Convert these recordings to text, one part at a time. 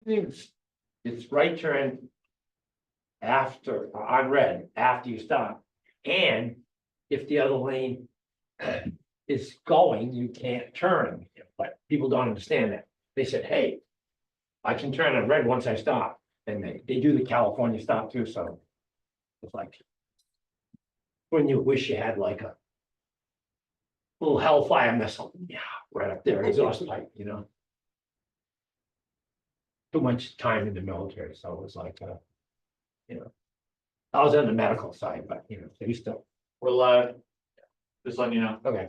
It's right turn after, on red, after you stop. And if the other lane is going, you can't turn, but people don't understand that. They said, hey, I can turn on red once I stop, and they do the California stop too, so it's like when you wish you had like a little Hellfire missile, yeah, right up there, exhaust pipe, Too much time in the military, so it was like, I was on the medical side, but, they used to, We'll, just letting you know. okay.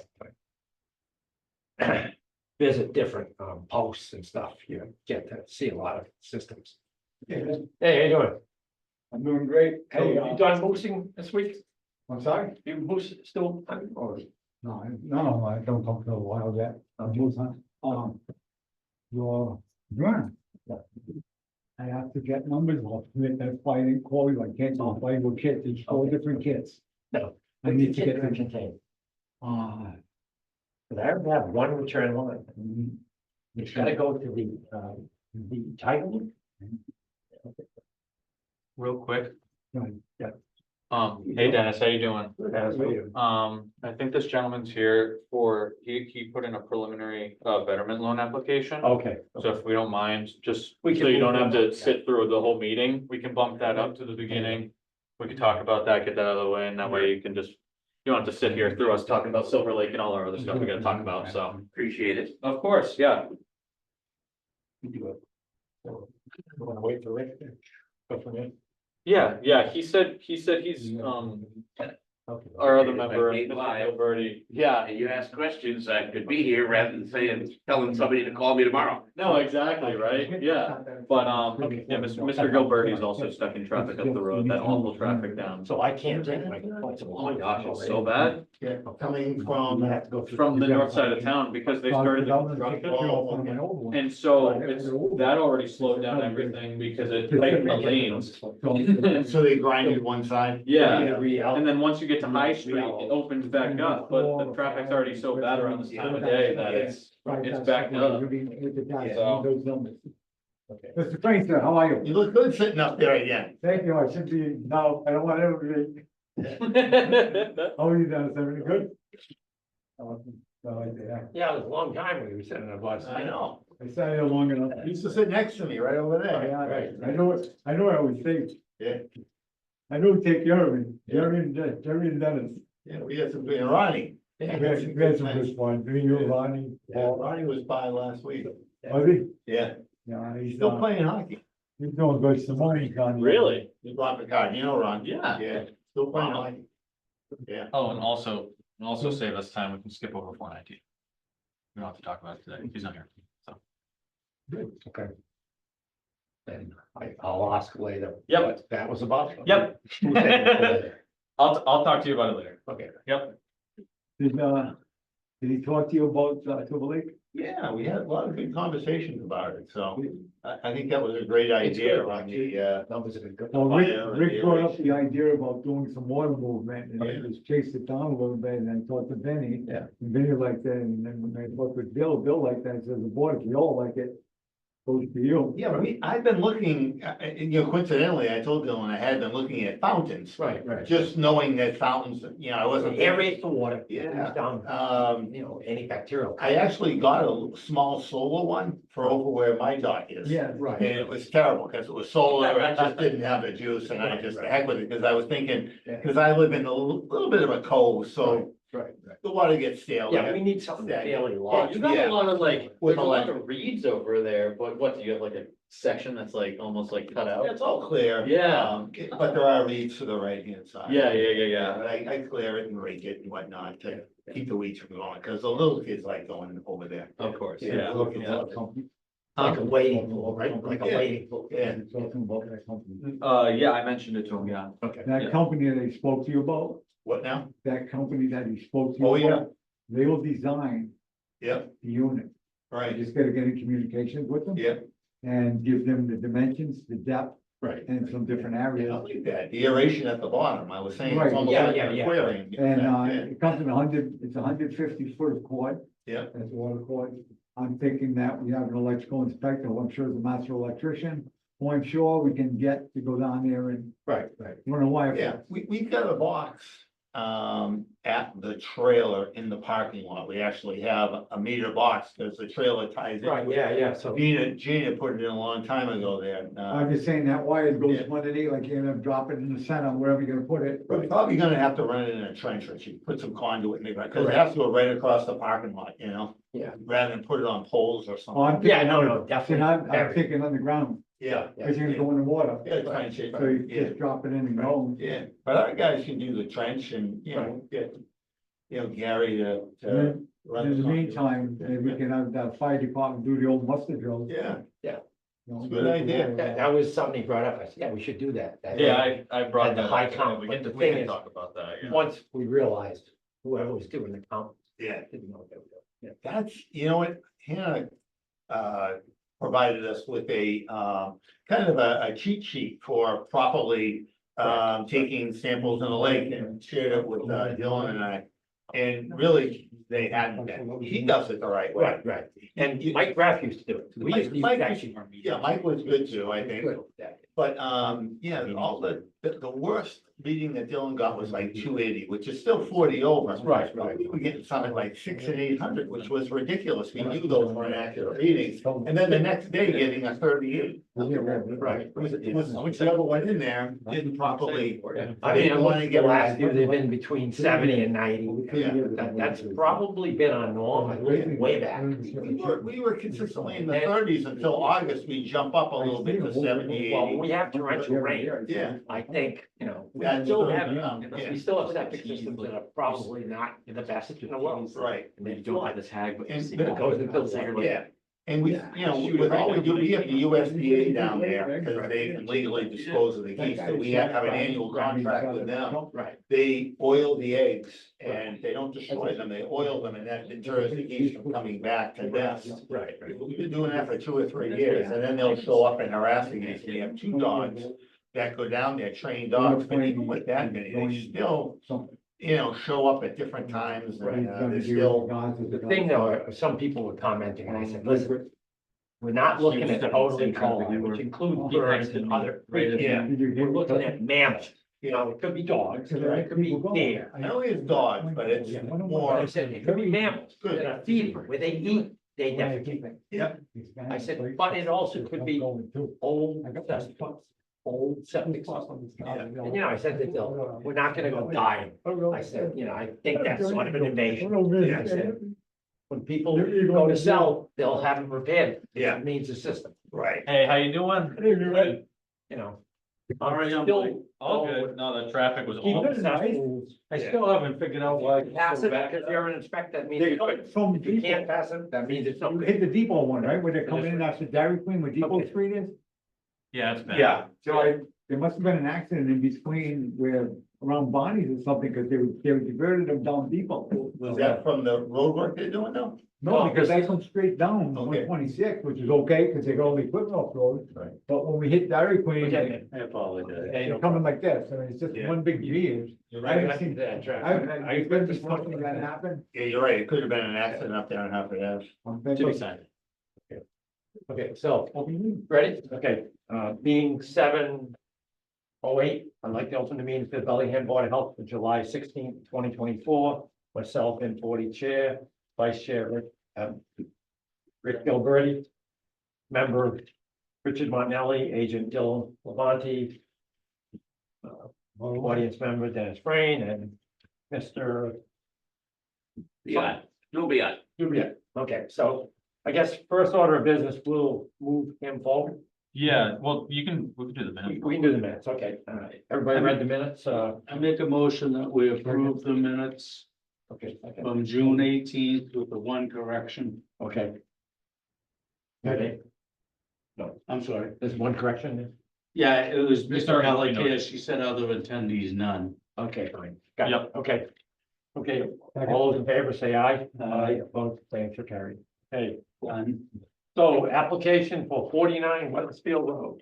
fine. Visit different posts and stuff, get to see a lot of systems. Hey, how you doing? I'm doing great. Hey, Hey, you done boosting this week? I'm sorry? You boost still, or? No, I don't come for a while yet. I'm just, your grant. I have to get numbers off of it. That's why I didn't call you. I can't just play with kids. It's 4 different kids. No. I need to get them. contained. Uh, But I only have one return line. It's gotta go to the title. Real quick. right, yeah. Hey Dennis, how you doing? As we do. I think this gentleman's here he put in a preliminary betterment loan application. Okay. So if we don't mind, just We so can you don't move have that to up, sit through the whole meeting, we can bump that up to the beginning. We can talk about that, get that out of the way, and that way you can just, you don't have to sit here through us talking about Silver Lake and all our other stuff we gotta talk about, so. Appreciate it. Of course, yeah. You do it. So, you wanna wait for Rick? Go from there? Yeah, he said he's, Okay. our other Okay, if I member, came Mr. live. Gilberti. Yeah, And you ask questions, I could be here rather than saying, telling somebody to call me tomorrow. no, exactly, right? Yeah. But, yeah, Mr. Gilberti is also stuck in traffic up the road, that awful traffic down. So I can't take my. Oh my gosh, it's so bad. Coming You have to go through. From the north side of town, because they started the construction. And so it's, that already slowed down everything because it tightened the lanes. So they grinded one side? Yeah, and then once you get to High Street, it opens back up, but the traffic's already so bad around this time of day that it's backed up. Mr. Frank, sir, how are you? You look good sitting up there again. Thank you, I should be, no, I don't want everybody. How are you, Dennis, everything good? Yeah, it was a long time when we were sitting in a bus. I know. I sat here long enough. You used to sit next to me right over there. Yeah, I know it, I always think. Yeah. I know who take care of me, Jerry and Dennis. Yeah, we had some, and Ronnie. We had some good fun, me, you, Ronnie, Yeah, Paul, Ronnie was by last week. was he? Yeah, Yeah, he's still playing hockey. he's doing good, Simone's gone. Really? He bought the card, you know, Ron. Yeah. Yeah, still playing Wow. hockey. Yeah. Oh, and also save us time, we can skip over 419. We don't have to talk about it today, he's not here, so. Okay. And I'll ask later. Yep. What that was about. Yep. Who said it? I'll talk to you about it later. Okay. Yep. Did he talk to you about, Silver Lake? Yeah, we had a lot of good conversations about it, so I think that was a great idea on the, Numbers have been good. Well, Rick, Fire, Rick brought up aeration. the idea about doing some water movement, and I Yeah. just chased it down a little bit, and then talked to Benny. Yeah. And Benny liked that, and then when I spoke with Bill liked that, and says, the board, if you all like it, goes to you. Yeah, but I've been looking, coincidentally, I told Dylan I had been looking at fountains. Right, right. Just knowing that fountains, I wasn't. Aerate the water. Yeah. Down, Um, any bacterial. I actually got a small solar one for over where my dock is. Yeah, Right. And it was terrible, because it was solar, I just didn't have the juice, and I just, the heck with it, because I was thinking, because I live in a little bit of a cove, so Right, right. the water gets stale. Yeah, we need something fairly large. You got Yeah. a lot of like, With there's a lot electric. of reeds over there, but what, do you have like a section that's like almost like cut out? It's all clear. Yeah. But there are reeds to the right hand side. Yeah. But I clear it and rake it and whatnot to keep the weeds from going, because the little kids like going over there. Of course, Yeah. yeah. Talking about that company. Like a waiting pool, right? Like a Yeah. waiting pool. Yeah. Talking about that company. Yeah, I mentioned it to him, yeah. Okay. That Yeah. company that he spoke to you about, What now? that company that he spoke to you Oh, about. yeah. They will design Yep, the unit. I right, just gotta get in communications with them. yep. And give them the dimensions, the depth, Right. and some different Yeah, I areas. like that. The aeration at the bottom, I was saying, Right. it's almost Yeah, like yeah, a yeah. aquarium. And, Yeah. it comes in 150 foot of cord. Yeah. That's water cord. I'm thinking that we have an electrical inspector, who I'm sure is a master electrician, who I'm sure we can get to go down there and Right. run a wire. Yeah, we've got a box, at the trailer in the parking lot. We actually have a meter box, because the trailer ties in. Right, yeah, so. Gina put it in a long time ago there. I'm just saying that wire goes Yeah. from underneath, like you're gonna drop it in the center, wherever you're gonna put it. We're probably gonna have to run it in a trench, or she put some conduit in there, because it has to go right across the parking lot, you know? Yeah. Rather than put it on poles or Oh, I'm something. Yeah, thinking, no, I'm definitely. thinking underground, Yeah, because you're gonna go in the water. yeah, trench it, So you yeah, just drop it in and go. yeah, but our guys can do the trench and, get, Gary to And then, run. in the conduit. meantime, maybe we can have the fire department do the old muster drills. Yeah, you know, Good idea. That was something he brought up. I said, yeah, we should do that. Yeah, I brought And the that high up. count, We but can, the we thing can is, talk about that, yeah. Once we realized whoever was doing the count yeah. didn't know what they were doing. That's, you know what, Hannah, provided us with a, kind of a cheat sheet for properly, taking samples in the lake and shared it with, Dylan and I. And really, they hadn't been, he does it the right way. Right. And Mike Graff used to do it. We used to use Mike- actually. Yeah, Mike was good too, I think. Good with that. But, yeah, all the worst reading that Dylan got was like 280, which is still 40 over. Right. We were getting something like 6 and 800, which was ridiculous. We knew those weren't accurate readings. And then the next day getting a 38. Right. It was whichever one in there didn't properly. I mean, didn't wanna get last year, they've been between 70 and 90. Yeah. That's probably been our norm, way back. We were consistently in the 30s until August. We jump up a little bit to 70, Well, 80. we have torrential rain. Yeah. I think, we That's still true. have, Yeah. we still have septic systems that are probably not the best in the world. Right. And then you don't have the tag, but you And see. the- it goes into the. Yeah, and we, with all we do, we have the USDA down there, because they can legally dispose of the geese, so we have an annual contract with them. Right. They oil the eggs, and they don't destroy them, they oil them, and that deters the geese from coming back to nest. Right. We've been doing that for 2 or 3 years, and then they'll show up and harass the geese. We have 2 dogs that go down there, trained dogs, but even with that many, they still, show up at different times, and they're still. The thing though, some people were commenting, and I said, listen, we're not looking at totally cold, which includes birds and other creatures. Yeah. We're looking at mammals, it could be dogs, it could be deer. I know it's dogs, but it's But more. I said, it could be mammals that are feeding, where they eat, they defecate. Yeah. I said, but it also could be old septic, old septic systems. And I said that we're not gonna go dying. I said, I think that's sort of an invasion. I said, when people go to sell, they'll have them repaired. Yeah. It means the system, Right. Hey, how you doing? All right, Still, all good. No, the traffic was Keep awful. it nice. I still haven't figured out why. it's Pass so it, bad. because you're an inspector, that means it's good. From If you can't Depot, pass it, that means it's not you good. hit the Depot one, right, where they're coming in after Dairy Queen, where Depot Okay. Street is? Yeah, it's bad. Yeah. So there must have been an accident in between where, around Bonnie's or something, because they diverted them down Depot. Was that from the road work they're doing now? No, because they come straight down Okay. 126, which is okay, because they got all the equipment off road. Right. But when we hit Dairy Queen, Okay. I apologize. they're coming like this, I mean, it's just Yeah. one big V. You're I haven't right, seen that I've been to something that happened. Yeah, you're right. It could have been an accident up there on Half Ave. To be signed. Okay, so, ready? Okay, being 7:08, I'd like to open the meeting for the Bellingham Board of Health for July 16th, 2024. Myself in 40 chair, vice chair, Rick Gilberti, member Richard Martinelli, agent Dylan Levanti, audience member Dennis Frain, and Mr. Yeah, no BI. Dubiak. Okay, so I guess first order of business, we'll move him forward. Yeah, well, we can do the We minutes. we can do the minutes, okay, all right. Everybody read the minutes, I make a motion that we approve the minutes okay, from June 18th with the one correction. okay. Okay, I'm sorry. there's one correction there? Yeah, it was Mr. Mr. Alec, Alec, she said other attendees, none. Okay, fine, got it, Yep. okay. Okay, all those in favor say aye. Opposed, same, so carried. Okay, Done. so application for 49 Weathersfield Road.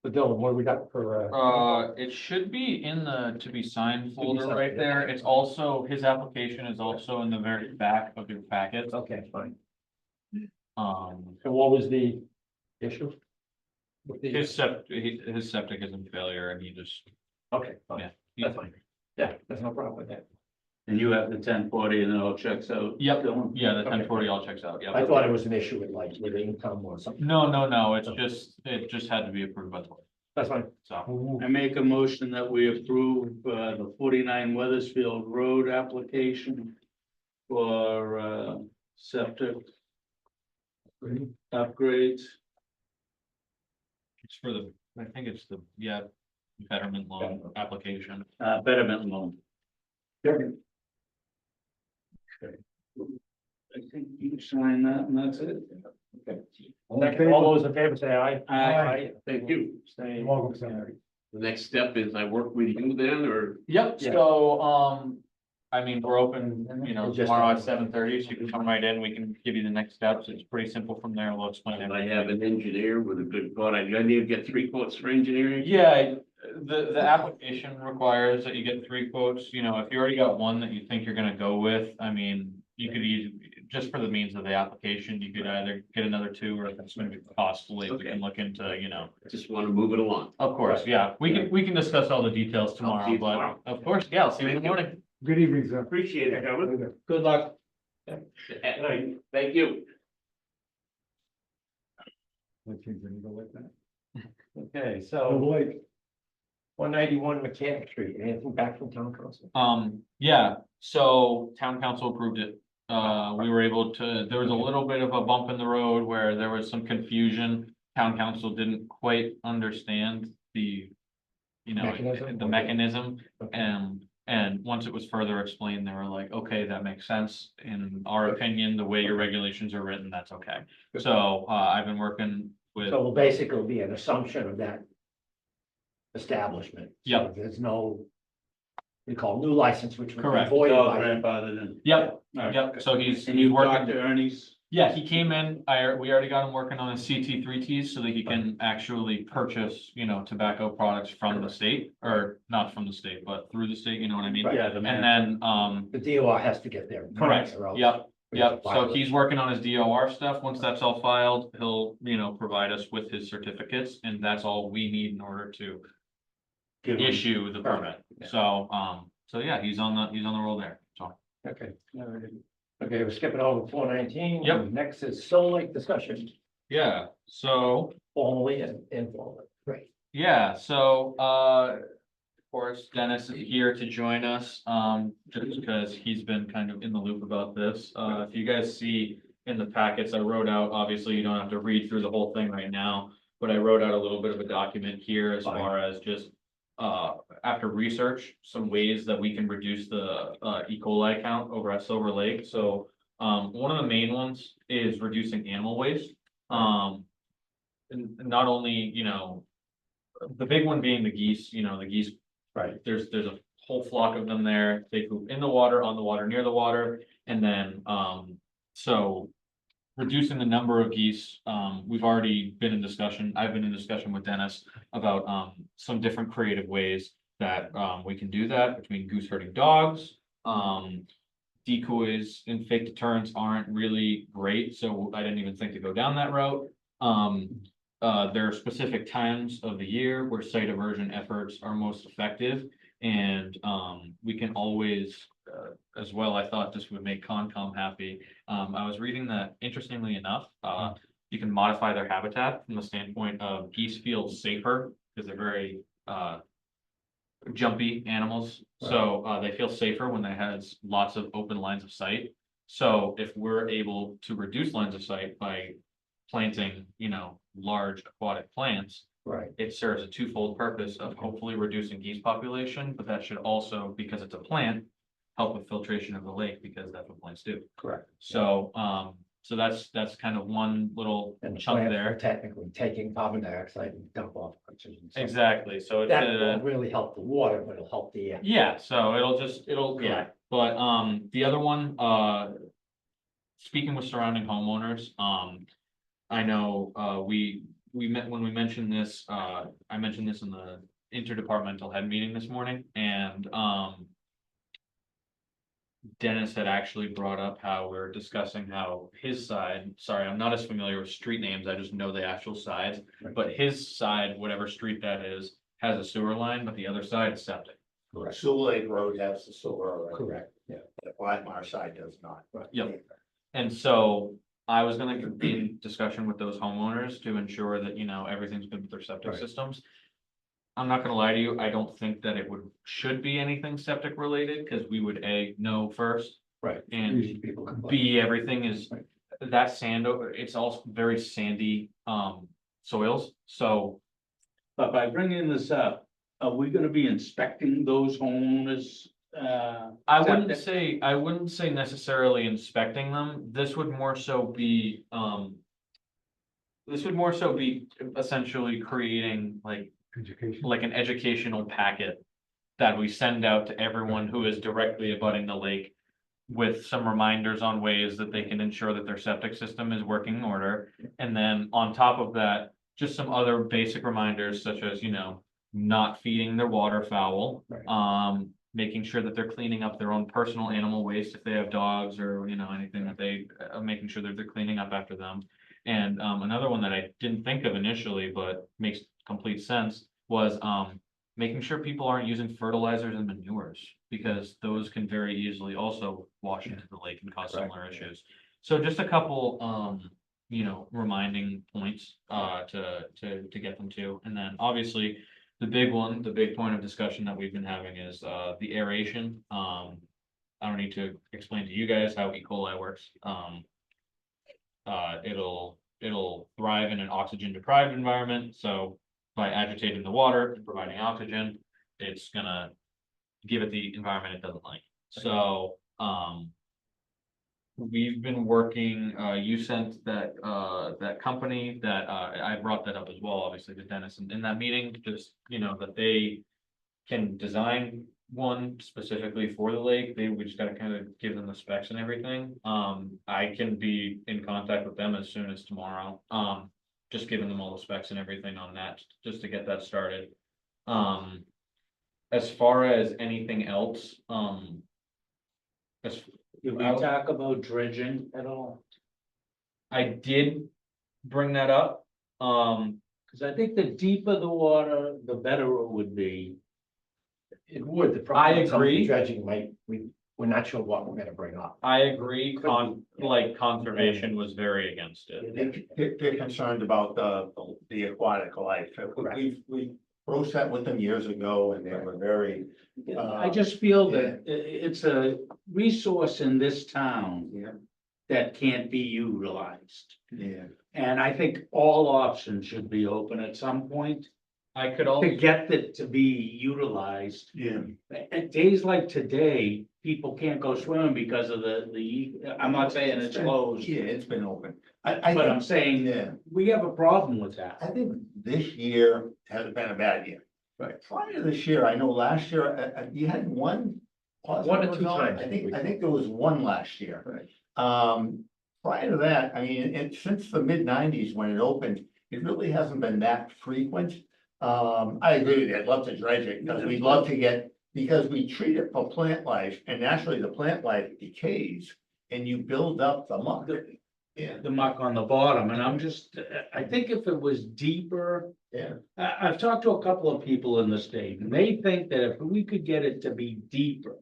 The Dylan, what do we got for, It should be in the to be signed folder signed, right yeah. there. It's also, his application is also in the very back of your packet. okay, fine. Um, And what was the issue? With the- his septic is in failure and he just, Okay, yeah. fine, that's fine. Yeah, there's no problem with that. And you have the 1040 and it all checks out. Yep, Dylan? yeah, the Okay. 1040 all checks out, I yeah. thought it was an issue with like, with income or something. No, it just had to be approved by the board, That's fine. so. I make a motion that we approve, the 49 Weathersfield Road application for, septic upgrades. It's for the, I think it's the, yeah, betterment loan application. Betterment loan. I think you sign that and that's it. All those in favor say aye. Aye. Thank you. Stay. You're welcome, sir. The next step is I work with you then, or? Yep, Yeah. so, I mean, we're open, Just- tomorrow at 7:30, so you can come right in, we can give you the next steps, it's pretty simple from there, we'll explain And I everything. have an engineer with a good thought. I need to get 3 quotes for engineering. Yeah, the application requires that you get 3 quotes, if you already got one that you think you're gonna go with, I mean, you could just for the means of the application, you could either get another 2, or if it's gonna be costly, we can look into, Just want to move it along. Of course, yeah, we can discuss all the details tomorrow, see you but tomorrow. of course, yeah, I'll see you in the morning. Good evening, sir. Appreciate it, Howard. Good luck. At night. Thank you. Let's see, can you go like that? Okay, Oh, so Blake, 191 Mechanic Street, anything back from town council? Yeah, so town council approved it. We were able to, there was a little bit of a bump in the road where there was some confusion. Town council didn't quite understand the, Mechanism? the mechanism. Okay. And once it was further explained, they were like, okay, that makes sense. In our opinion, the way your regulations are written, that's okay. So, I've been working with, So it'll basically be an assumption of that establishment. So Yep. There's no, we call new license, which would be Correct. voided all by. grandfathered in. yep, All right. yep, so he's And you talked working. to Ernie's? Yeah, he came in, we already got him working on his CT3Ts so that he can actually purchase, tobacco products from the state, or not from the state, but through the state, you know what I mean? Right. Yeah, the And then, The DOR has to get there. correct, or else yep, we have to yep, so file it. he's working on his DOR stuff, once that's all filed, he'll, provide us with his certificates, and that's all we need in order to Give him- issue the permit, Yeah. so yeah, he's on the roll there, so. Okay. Okay, we're skipping over 419. Yep. Next is Soul Lake discussion, Yeah, so. formally and informally. Great. Yeah, so, of course, Dennis is here to join us, just because he's been kind of in the loop about this. If you guys see in the packets, I wrote out, obviously, you don't have to read through the whole thing right now, but I wrote out a little bit of a document here as far as just, after research, some ways that we can reduce the, E. coli count over at Silver Lake. So, one of the main ones is reducing animal waste. And not only, the big one being the geese, the geese, Right. there's a whole flock of them there. They poop in the water, on the water, near the water. And then, so reducing the number of geese, we've already been in discussion. I've been in discussion with Dennis about, some different creative ways that, we can do that between goose herding dogs. Decoys and fake deterrents aren't really great, so I didn't even think to go down that route. There are specific times of the year where site aversion efforts are most effective. And, we can always, as well, I thought this would make Concom happy. I was reading that, interestingly enough, you can modify their habitat from the standpoint of geese feel safer because they're very, jumpy animals. So, they feel safer when they has lots of open lines of sight. So if we're able to reduce lines of sight by planting, large aquatic plants, Right. it serves a twofold purpose of hopefully reducing geese population, but that should also, because it's a plant, help with filtration of the lake, because that's what plants do. Correct. So, so that's kind of one little And chunk plants are there. technically taking carbon dioxide and dump off oxygen. So Exactly, so it's that a. won't really help the water, but it'll help the air. Yeah, so yeah, but, the other one, speaking with surrounding homeowners, I know, when we mentioned this, I mentioned this in the interdepartmental head meeting this morning, and, Dennis had actually brought up how we're discussing how his side, sorry, I'm not as familiar with street names, I just know the actual sides. But his side, whatever street that is, has a sewer line, but the other side is septic. Correct. Sioux Lake Road has the sewer. Right? Correct, yeah. The Blackmar side does not. Yep. And so I was gonna be in discussion with those homeowners to ensure that, everything's good with their septic Right. systems. I'm not gonna lie to you, I don't think that it should be anything septic related, cause we would know first. Right. And Usually people complain. B, everything is, Right. that sand, it's all very sandy, soils, so. But by bringing this up, are we gonna be inspecting those homeowners? I wouldn't septic? say necessarily inspecting them, this would more so be, essentially creating Education. like an educational packet that we send out to everyone who is directly abutting the lake with some reminders on ways that they can ensure that their septic system is working in order. And then on top of that, just some other basic reminders such as, not feeding their waterfowl. Right. Making sure that they're cleaning up their own personal animal waste if they have dogs or, anything that they, making sure that they're cleaning up after them. And, another one that I didn't think of initially, but makes complete sense, was, making sure people aren't using fertilizers and manures. Because those can very easily also wash into the lake and cause Correct. similar issues. So just a couple, reminding points, to get them to, and then obviously. The big point of discussion that we've been having is, the aeration, I don't need to explain to you guys how E. coli works, it'll thrive in an oxygen deprived environment, so. By agitating the water and providing oxygen, it's gonna give it the environment it doesn't like, so, we've been working, you sent that company that, I brought that up as well, obviously, to Dennis, in that meeting, just, that they. Can design one specifically for the lake, we just gotta kind of give them the specs and everything, I can be in contact with them as soon as tomorrow, just giving them all the specs and everything on that, just to get that started. As far as anything else, as Did we talk about dredging at all? I did bring that up, Cause I think the deeper the water, the better it would be. It would, the problem. I some of the agree. Dredging we're not sure what we're gonna bring up. I agree, conservation was very against it. They're concerned about the aquatic life. Correct. We broached that with them years ago and they were very. I just feel that it's a resource in this town Yeah, that can't be utilized. yeah. And I think all options should be open at some point I could also, to get it to be utilized. Yeah. At days like today, people can't go swimming because of I'm not saying it's closed, Yeah, it's been open. I but I'm think, saying yeah, we have a problem with that. I think this year has been a bad year. Right. Prior to this year, I know last year, you had one. One or two times. I think there was one last year. Right. Prior to that, I mean, since the mid-90s when it opened, it really hasn't been that frequent. I agree with you, I'd love to dredge it, because we'd love to because we treat it for plant life, and naturally the plant life decays, and you build up the muck. Yeah, The muck on the bottom, and I think if it was deeper, yeah, I've talked to a couple of people in the state, and they think that if we could get it to be deeper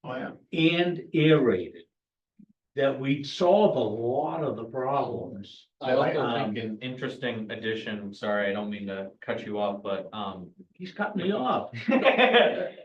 oh, yeah. and aerated, that we'd solve a lot of the problems. I also Um, think an interesting addition, sorry, I don't mean to cut you off, but, He's cutting me off.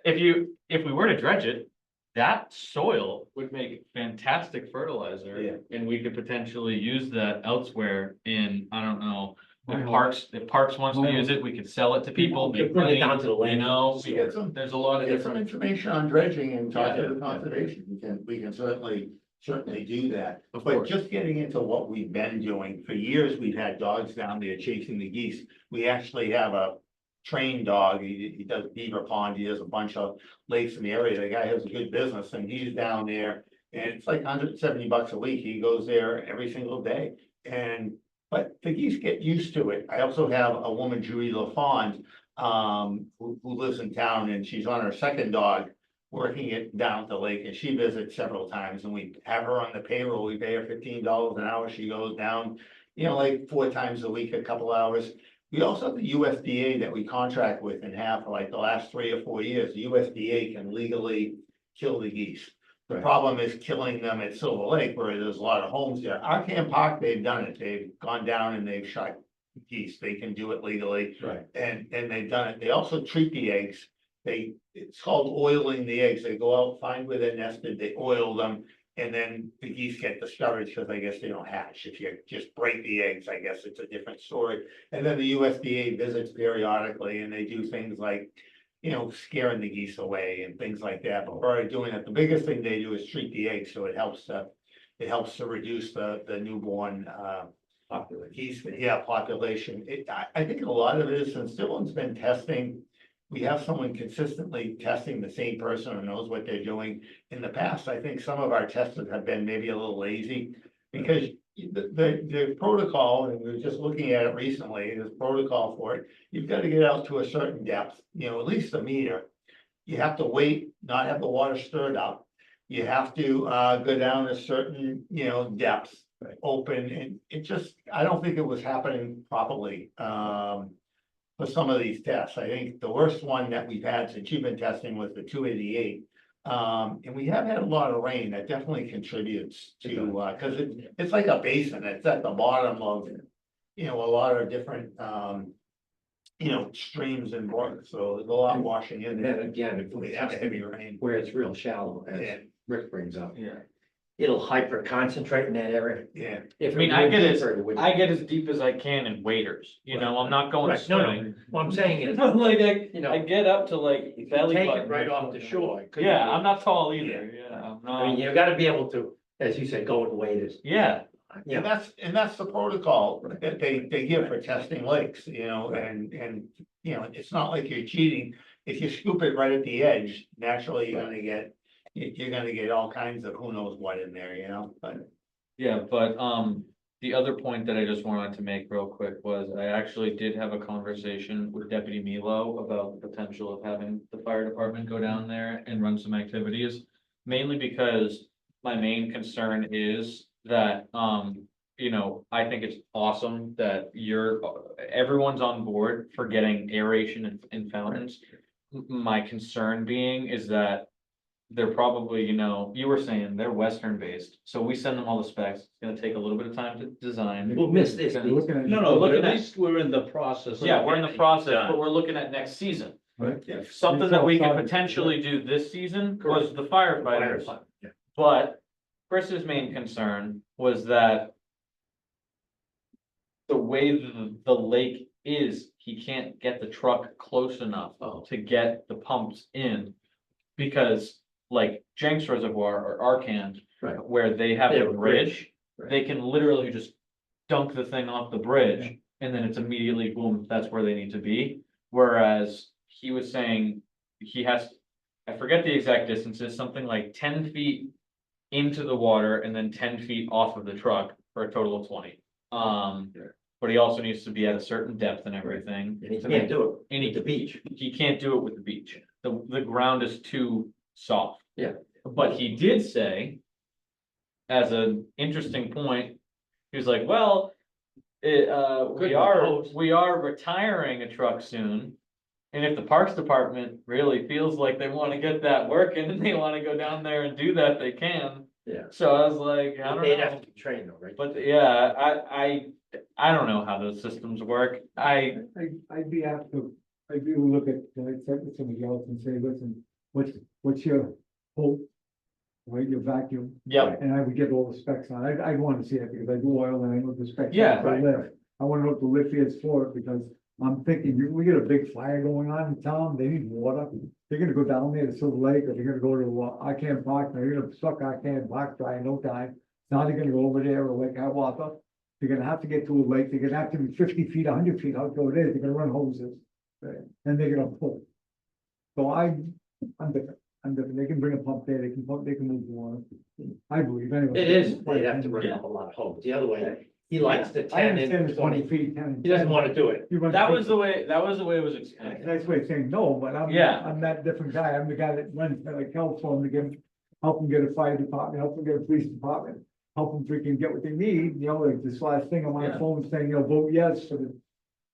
if we were to dredge it, that soil would make fantastic fertilizer. Yeah. And we could potentially use that elsewhere in, I don't know, if Mhm. Parks wants to use it, we could sell it to people. Could make bring it money, down to the You land. know, Yeah, some- there's a lot of Get some different, information on dredging and talk to Yeah, the yeah. conservation, we can certainly do that. Of But course. just getting into what we've been doing, for years, we've had dogs down there chasing the geese. We actually have a trained dog, he does Beaver Pond, he does a bunch of lakes in the area, the guy has a good business, and he's down there. And it's like $170 a week, he goes there every single day, and but the geese get used to it. I also have a woman, Judy LaFond, who lives in town, and she's on her second dog, working it down at the lake, and she visits several times, and we have her on the payroll. We pay her $15 an hour. She goes down, like 4 times a week, a couple hours. We also have the USDA that we contract with and have for like the last 3 or 4 years. The USDA can legally kill the geese. The Right. problem is killing them at Silver Lake, where there's a lot of homes there. Arcan Park, they've done it. They've gone down and they've shot geese. They can do it legally, Right. and they've done it. They also treat the eggs. It's called oiling the eggs. They go out, find where they're nested, they oil them, and then the geese get discouraged because I guess they don't hatch. If you just break the eggs, I guess it's a different story. And then the USDA visits periodically, and they do things like, scaring the geese away and things like that. But we're already doing it. The biggest thing they do is treat the eggs, so it helps to reduce the newborn Population. geese, population. I think a lot of it is, since Dylan's been testing, we have someone consistently testing the same person who knows what they're doing. In the past, I think some of our testers have been maybe a little lazy, because the protocol, and we were just looking at it recently, there's protocol for it. You've got to get out to a certain depth, at least a meter. You have to wait, not have the water stirred up. You have to go down a certain, depth, Right. open, and it just, I don't think it was happening properly. For some of these tests, I think the worst one that we've had since you've been testing was the 288. And we have had a lot of rain. That definitely contributes to, because it's like a basin. It's at the bottom of, a lot of different, streams and brooks. So there's a lot washing in And there. then again, if We we have have heavy rain. where it's real shallow, Yeah. as Rick brings up, Yeah. it'll hyper concentrate in that area. Yeah, If I mean, it I were get deeper, it wouldn't. I get as deep as I can in waders, I'm not going Right, no, no. swimming. What I'm saying is, Like, you know, I get up to like if you belly take button. it right off the shore. it could Yeah, be- I'm not tall either, I'm I mean, not, you gotta be able to, as you said, go in waders. yeah, Yeah, and that's the protocol that they give for testing lakes, and it's not like you're cheating. If you scoop it right at the edge, naturally you're gonna get all kinds of who knows what in there, but. yeah, but, the other point that I just wanted to make real quick was I actually did have a conversation with Deputy Milo about the potential of having the fire department go down there and run some activities. Mainly because my main concern is that, I think it's awesome that everyone's on board for getting aeration in fountains. My concern being is that they're probably, you were saying they're Western based, so we send them all the specs. It's gonna take a little bit of time to design. we'll miss this. We're We're looking at. No, but looking at at- least we're in the process. of Yeah, we're in the getting it process, done. but we're looking at next season. Right. Yeah. Something It's that all we could started. potentially do this season was the firefighters. Yeah. But Chris's main concern was that the way the lake is, he can't get the truck close enough Oh. to get the pumps in. Because like Jenks Reservoir or Arcand, Right. where they have They a have a bridge, bridge, right. they can literally just dunk the thing off the bridge. And then it's immediately boom, that's where they need to be. Whereas he was saying he has, I forget the exact distances, something like 10 feet into the water and then 10 feet off of the truck for a total of 20. But he also needs to be at a certain depth and everything. And he can't do it And at the beach. he can't do it with the beach. The ground is too soft. Yeah. But he did say, as an interesting point, he was like, well, Couldn't oppose. we are retiring a truck soon. And if the Parks Department really feels like they wanna get that working and they wanna go down there and do that, they can. Yeah. So I was like, I don't They'd know. have to train though, right? But yeah, I don't know how those systems work. I'd be apt to, I'd be look at, check with somebody else and say, listen, what's your hope? Right, your vacuum, Yep, and I would get all the specs on, I'd want to see it, because I do oil and I know the specs. Yeah, for right, lift. I wanna know what the lift is for it, because I'm thinking, we get a big fire going on in town, they need water. They're gonna go down there to Silver Lake, or they're gonna go to, Arcan Park, they're gonna suck Arcan Park dry in no time. Now they're gonna go over there or Lake Hiawatha, they're gonna have to get to a lake, they're gonna have to be 50 feet, 100 feet, however it is, they're gonna run hoses. Right, and they're gonna pull. So I'm different. They can bring a pump there, they can move the water. I believe anyway. It is, they'd have to run up a lot of homes. The other way, he likes the I 10 understand and the 20 20. feet, 10. He doesn't want to do it. That was the way it was explained. Nice way of saying no, but Yeah. I'm that different guy. I'm the guy that runs, like, help for him to get, help him get a fire department, help him get a police department. Help them freaking get what they need, you know, like this last thing on my Yeah. phone saying, you know, vote yes for the.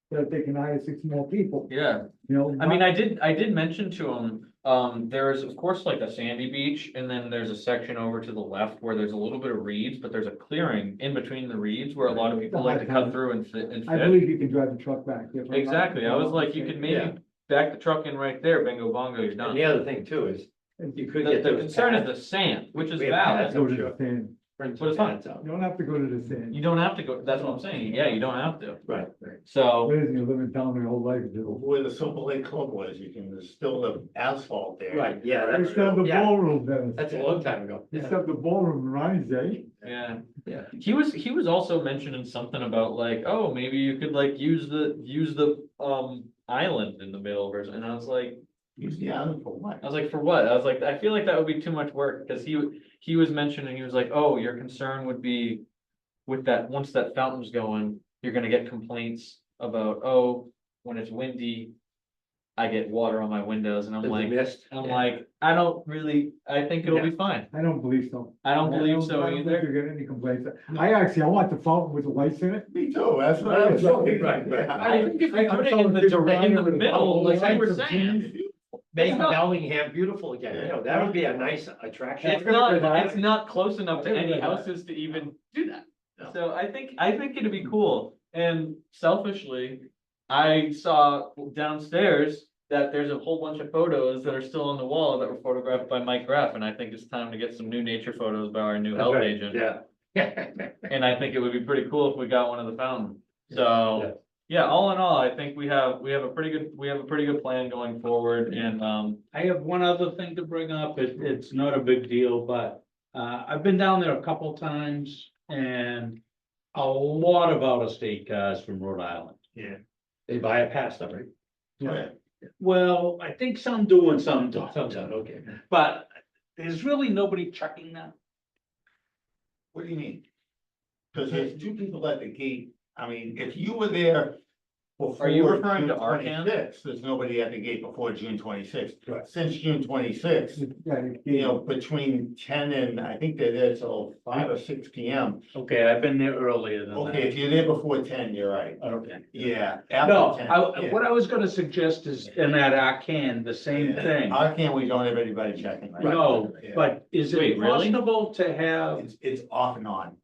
That they can hire 6 more people, Yeah, you know. I mean, I did mention to him, there's of course like a sandy beach, and then there's a section over to the left where there's a little bit of reeds, but there's a clearing in between the reeds where a lot of people like to cut through and I fish. believe you can drive the truck back. if I'm not- Exactly, if I I'm was not like, you could mistaken. maybe back the truck in right there, bingo bongo, you're And done. the other thing too is, you could The get those concern is pads. the sand, which is We have valid, pads. Go to the sand. Bring But some it's fine. pads out. You don't have to go to the sand. you don't have to go, that's what I'm saying, yeah, you don't have to, Right. so, What is it, you live in town your whole life, dude? Where the Silver Lake Club was, you can, there's still the asphalt there. Right, yeah, They that's, still have the yeah, ballroom, Dennis. that's a long time ago. They still have the ballroom in Rhines, eh? yeah. Yeah. He was also mentioning something about like, oh, maybe you could like use the island in the middle version, and I was like, Use the island for what? for what? I was like, I feel like that would be too much work, because he was mentioning, he was like, oh, your concern would be with that, once that fountain's going, you're gonna get complaints about, oh, when it's windy, I get water on my windows, and I'm There's a like, mist. Yeah. I don't really, I think it'll be fine. I don't believe so. I don't believe so I don't think either. you get any complaints. I want the fountain with the lights in it. Me too, that's what I was saying. Right, right. I think if we I'm put it sorry, in the big direct, in the banner with middle, all like you were lights and saying. trees. Make It's not- Bellingham beautiful again, you know, that would be a nice attraction. It's not close enough to any houses to even do that. No. So I think it'd be cool, and selfishly, I saw downstairs that there's a whole bunch of photos that are still on the wall that were photographed by Mike Graff, and I think it's time to get some new nature photos by our new health agent. Yeah. And I think it would be pretty cool if we got one of the fountains. Yeah. So, yeah, all in all, I think we have a pretty good plan going forward, and, I have one other thing to bring up. It's not a big deal, but I've been down there a couple times and a lot of out-of-state cars from Rhode Island. They buy a pass, though, right? Yeah. Well, I think some do and some don't. Sometimes, okay. But there's really nobody checking that. What do you mean? Cause there's 2 people at the gate, I mean, if you were there. Are you before referring to June Arcan? 26th, there's nobody at the gate before June 26th. Right. Since June 26th, you know, between 10 and, I think they're there till 5 or 6 P.M. Okay, I've been there earlier than that. Okay, if you're there before 10, you're right. Okay. Yeah. No, after 10, yeah. what I was gonna suggest is in that Arcan, the same Yeah. thing. Arcan, we don't have anybody checking. right? No, Yeah. but is it Wait, really? possible to have, It's off and on.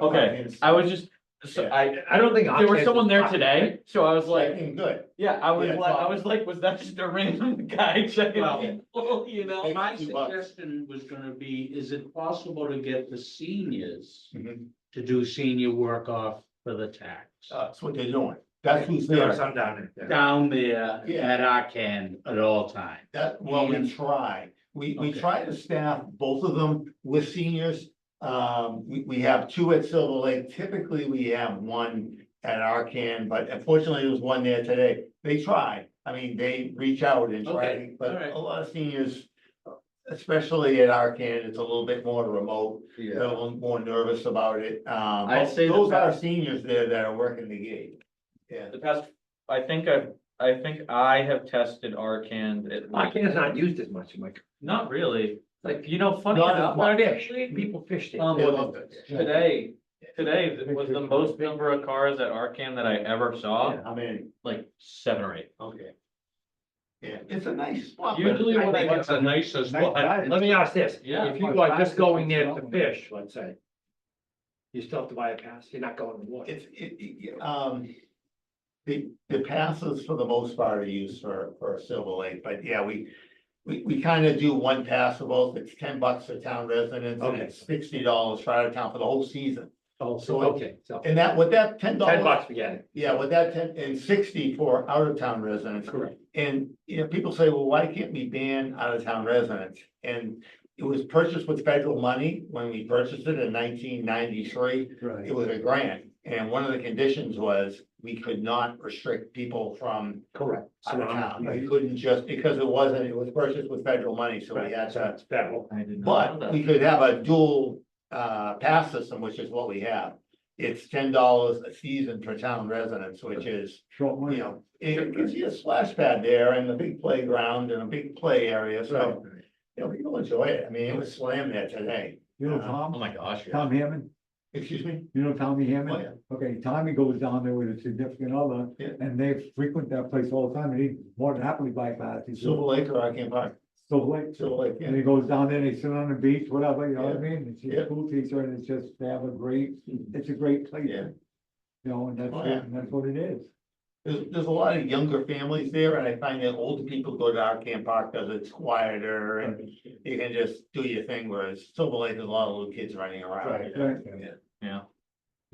okay, Arcan's- I was just, so I don't think. there was Arkansas someone is there popular, today, right? so I was like, Checking good. yeah, Yeah, it's was that just a random guy checking Well, people, you know? Hey, my $50. suggestion was gonna be, is it possible to get the seniors Mhm. to do senior work off for the tax? That's what they're doing. That's who's There are there. some down there. Down there Yeah. at Arcan at all times. Well, we And- try. We Okay. try to staff both of them with seniors. We have 2 at Silver Lake. Typically, we have 1 at Arcan, but unfortunately, there was 1 there today. They try. I mean, they reach out and try, Okay, but alright. a lot of seniors, especially at Arcan, it's a little bit more remote. They're a little more nervous about it. I'd say the Those are best- seniors there that are working the gate. Yeah. The past, I think I have tested Arcan at least, Arkansas not used as much, Mike. not really, like, you know, funny Not as enough, much. actually, People fished it. They love it. today was the most number of cars at Arcan that I ever saw, I mean, like 7 or 8. okay. Yeah, it's a nice spot. but Usually when I think It's a nicer Nice spot. guy. Let me ask this, Yeah. if you are just going there to fish, let's say. You still have to buy a pass, you're not going to water. The passes for the most part are used for Silver Lake, but yeah, we kind of do 1 pass for both. It's $10 for town residents and Okay. it's $60 for out of town for the whole season. Oh, so okay, so And that, with that $10. $10 for getting it. Yeah, with that 10 and 60 for out of town residents. Correct. And, you know, people say, well, why can't we ban out of town residents? And it was purchased with federal money when we purchased it in 1993. Right. It was a grant, and one of the conditions was we could not restrict people from Correct. out of town. We couldn't just, because it was purchased with federal money, so we had to. That's federal. I did not know But that. we could have a dual pass system, which is what we have. it's $10 a season for town residents, which is, Short money. it gives you a splash pad there and a big playground and a big play area, so. People enjoy it. I mean, it was slammed there today. You know Oh Tom, my gosh, yeah. Tom Hammond, Excuse me? you know Tommy Oh, Hammond? yeah. Okay, Tommy goes down there with a significant other, Yeah. and they frequent that place all the time, and he more than happily buy passes. Silver Lake or I can't park. Silver Lake, Silver Lake, and yeah. he goes down there, they sit on the beach, whatever, you know what I Yeah. mean? It's Yeah. a school teacher, and it's just, they have a great, it's a great place. Yeah. You know, and that's, Oh, yeah. and that's what it is. There's a lot of younger families there, and I find that older people go to our camp park because it's quieter and you can just do your thing, whereas Silver Lake, there's a lot of little kids running around. Right, right. Yeah. Yeah.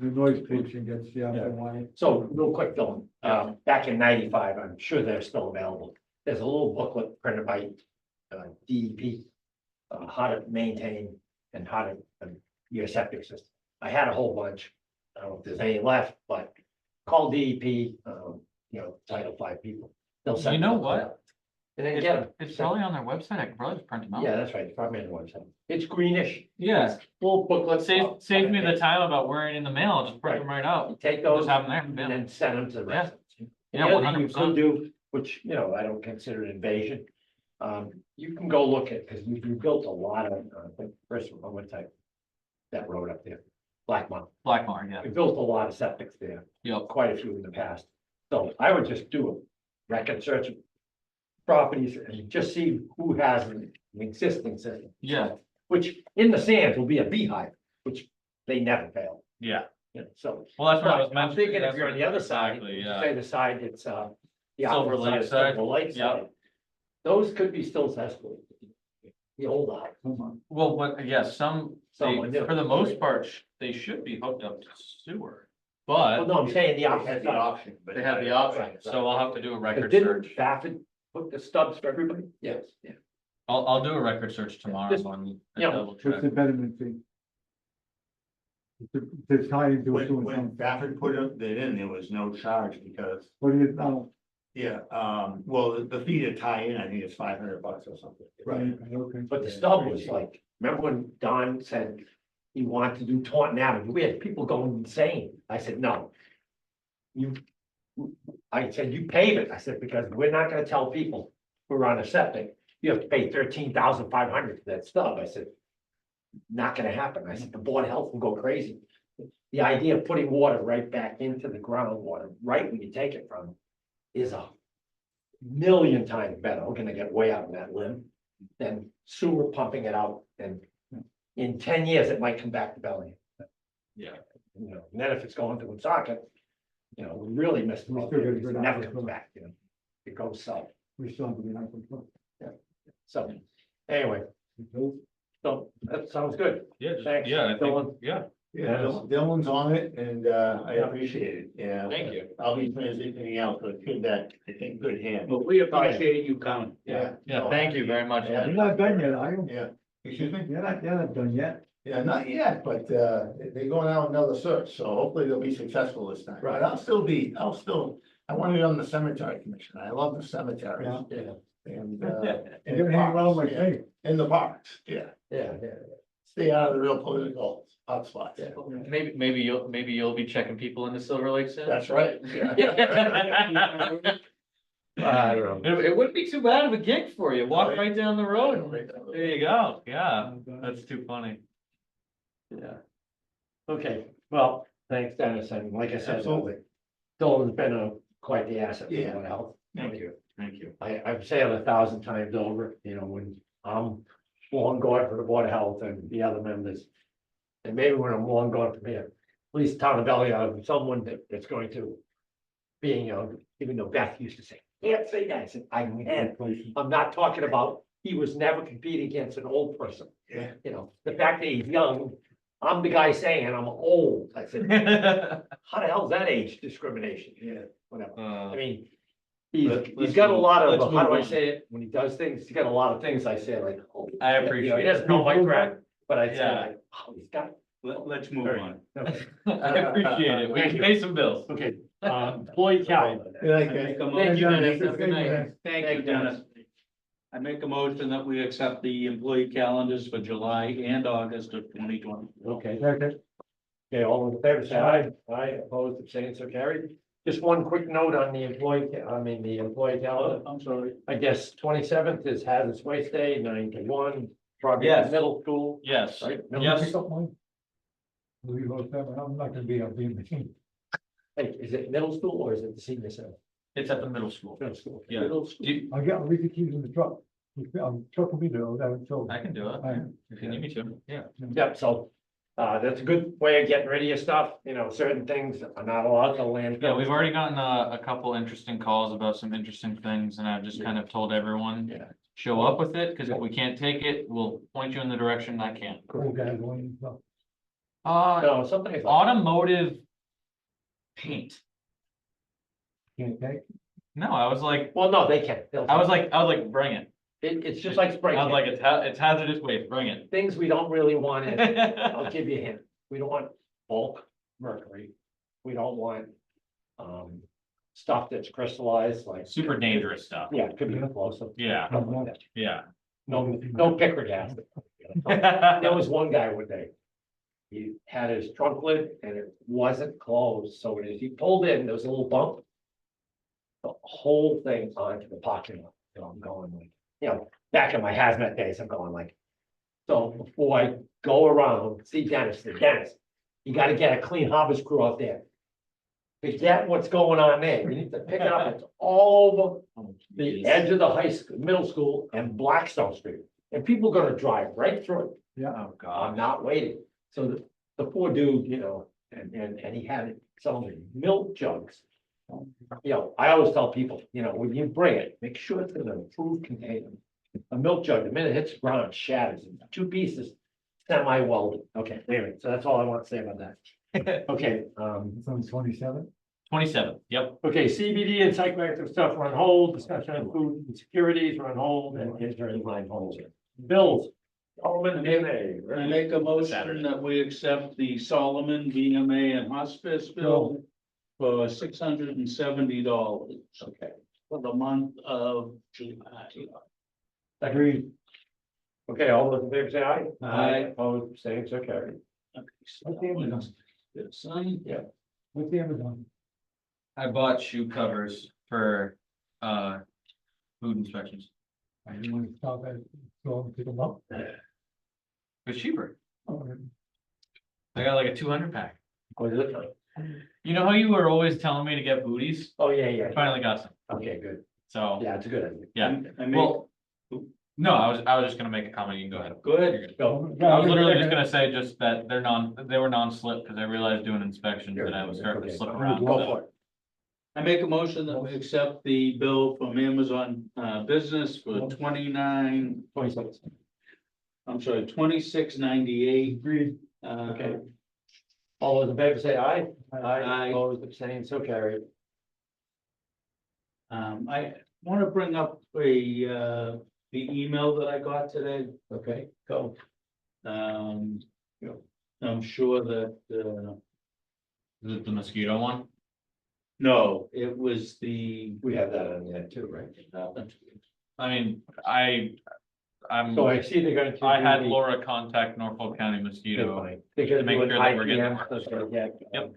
The noise pollution gets, yeah, Yeah. why. So real quick, Dylan, back in 95, I'm sure they're still available. There's a little booklet printed by DEP. How to maintain and how to, your septic system. I had a whole bunch. I don't know if there's any left, but call DEP, Title V people. They'll send You know them. what? And then get them. It's probably on their website. I could probably just print them out. Yeah, that's right, Department of Website. It's greenish. Yeah, Little booklet. save me the time about wearing in the mail. I'll just print them right out. Take those Just have them and there. then send them to the Yeah. residents. Yeah, The other thing you 100%. could do, which, I don't consider an invasion. You can go look at, because you built a lot of, first one, what type? That road up there, Blackmount. Blackmore, yeah. We built a lot of septics there, Yep. quite a few in the past. So I would just do a record search of properties and just see who has an existing system. Yeah. Which in the sands will be a beehive, which they never fail. Yeah. So. Well, that's what I was But I'm mentioning. thinking if That's you're on what- the other side, exactly, yeah. say the side that's, the Silver opposite Lake side, side, Silver Lake yeah. side. Those could be still cesspool. The old house. Come on. Well, what, yeah, Someone new. for the most part, they should be hooked up to sewer. Well, But no, I'm saying the They had opposite the side. option, but. they have the option, so I'll have to do a But record didn't search. Baffin put the stubs for everybody? Yes, yeah. I'll do a record search tomorrow Just- and yeah. double What's check. the betterment fee? To tie into it, When Baffert put it in, there was no charge because, what is it now? well, the fee to tie in, I think it's $500 or something. Right. Okay. But the stub was like, remember when Don said he wanted to do Taunton Avenue? We had people going insane. I said, no. I said, you pave it. I said, because we're not gonna tell people we're on a septic. You have to pay 13,500 for that stub. I said, not gonna happen. I said, the Board of Health will go crazy. The idea of putting water right back into the groundwater, right when you take it from, is a million times better. We're gonna get way out on that limb than sewer pumping it out, and in 10 years, it might come back to Bellingham. Yeah. And then if it's going to Woonsocket, we really missed the We boat. still gotta It go down never to comes Plymouth. back, it goes south. We still have to be nice and close. So, anyway, so that sounds good. Yeah, Thanks, yeah, I think, Dylan. yeah, Yeah, Dylan's on it and, I appreciate it, yeah. thank you. I'll be transitioning out, so it's good that, it's in good hands. But we appreciate you coming. Yeah, thank you very much. Yeah. You're not done yet, are you? Yeah, excuse me? You're not done yet. Yeah, not yet, but, they're going out another search, so hopefully they'll be successful this time. Right. But I want to be on the cemetery commission. I love the cemeteries. Yeah. Yeah, And, You're gonna hang around like yeah. me. In the parks, yeah. yeah. Stay out of the real political hotspots. Yeah. Maybe you'll be checking people into Silver Lake soon. That's right. Yeah. I don't know. It wouldn't be too bad of a gig for you. Walk right down the road. and Right down the road. There you go. Yeah, that's too funny. Yeah. Okay, well, thanks, Dennis, and like I said, Absolutely. Dylan's been quite the asset for Yeah. Board of Health. Thank you. Thank you. I've said it 1,000 times over, when I'm long gone for the Board of Health and the other members. And maybe when I'm long gone from here, at least town of Bellingham, someone that's going to be, even though Beth used to say, can't say that, I said, I can. I'm not talking about, he was never competing against an old person. Yeah. The fact that he's young, I'm the guy saying I'm old. I said, how the hell is that age discrimination? Yeah, whatever. I mean, he's got a lot of, how do I say it? When he does things, he's got a lot of things I say like, oh. I He appreciate doesn't it. know my crap, but I say Yeah. like, oh, he's got. Let's move Very on. Okay. I appreciate it. We can pay some bills. Okay, employee calendar. Good night, I guys. make a Thank you, motion, Dennis. Have a good night. thank you, Dennis. I make a motion that we accept the employee calendars for July and August of 2020. Okay, Okay, all in favor, say aye. Aye, opposed, abstaining, so carried. Just one quick note on the employee calendar. I'm sorry. I guess 27th is Hazardous Waste Day, 9 to 1, probably Yes. middle school, Yes, right? Yes. Pick up mine. We vote that, I'm not gonna be, I'll be in the team. Hey, is it middle school or is it the senior center? it's at the middle school. Middle school. Yeah. Middle school. I'll leave the keys in the truck. Truck will be there, so. I can do it, Alright. if you need me to, yeah. Yep, so, that's a good way of getting rid of your stuff, you know, certain things are not allowed to landfill. Yeah, we've already gotten a couple interesting calls about some interesting things, and I've just kind of told everyone, Yeah. show up with it, because if we can't take it, we'll point you in the direction I can. Cool guys, when, so. No, something like. Automotive paint. Can't take. No, I was like, Well, no, they can. I was like, bring it. It's just like spray I was can. like, it's hazardous waste, bring it. Things we don't really want in, I'll give you a hint. We don't want bulk mercury. We don't want, stuff that's crystallized, like. Super dangerous stuff. Yeah, it could be explosive. Yeah, stuff like that. yeah. No picker gas. There was one guy one day. He had his trunk lid and it wasn't closed, so as he pulled in, there was a little bump. The whole thing onto the parking lot, so I'm going like, you know, back in my hazmat days, I'm going like. So before I go around, see Dennis, you gotta get a clean harvest crew out there. Forget what's going on there, you need to pick it up, it's all over the edge of the high school, middle school and Blackstone Street. And people are gonna drive right through it. Yeah. Oh, I'm God. not waiting. So the poor dude, you know, and he had some of the milk jugs. You know, I always tell people, you know, when you bring it, make sure it's in an approved container. A milk jug, the minute it hits the ground, shatters in two pieces, semi-welded. Okay, anyway, so that's all I want to say about that. Okay, It's on 27th. 27, yep. okay, CBD and psychoactive stuff are on hold, discussion on food and securities are on hold, and interim line hold. Bills. Alderman VMA. I make a motion that we accept the Solomon VMA and hospice bill for $670. Okay. For the month of July. Agreed. Okay, all those in favor say aye. Aye. Opposed, abstained, so carried. What's the Amazon? Son, What's the Amazon? I bought shoe covers for, food inspections. I didn't want to stop at, go and pick them up. It's cheaper. Oh, I got like a 200 pack. What is it? You know how you were always telling me to get booties? Oh, yeah, I yeah. finally got some, Okay, good. so, Yeah, it's a good idea. yeah. I make, Well, no, I was just gonna make a comment, you can go ahead. good, Go. I was literally just gonna say just that they were non-slip, because I realized doing inspections that I was starting to Okay, slip go around. for it. I make a motion that we accept the bill from Amazon, business for 26. $26.98. Agreed. Okay. All those in favor say aye. Aye. Opposed, abstained, so carried. I want to bring up the email that I got today. Okay, go. I'm sure that, Is it the mosquito one? no, it was the. We have that on there too, right? I mean, I'm, So I see they're going to. I had do the- Laura contact Norfolk County Okay, mosquito, fine. They're gonna to make do an sure that we're getting IPM, the so it's gonna get, Yep.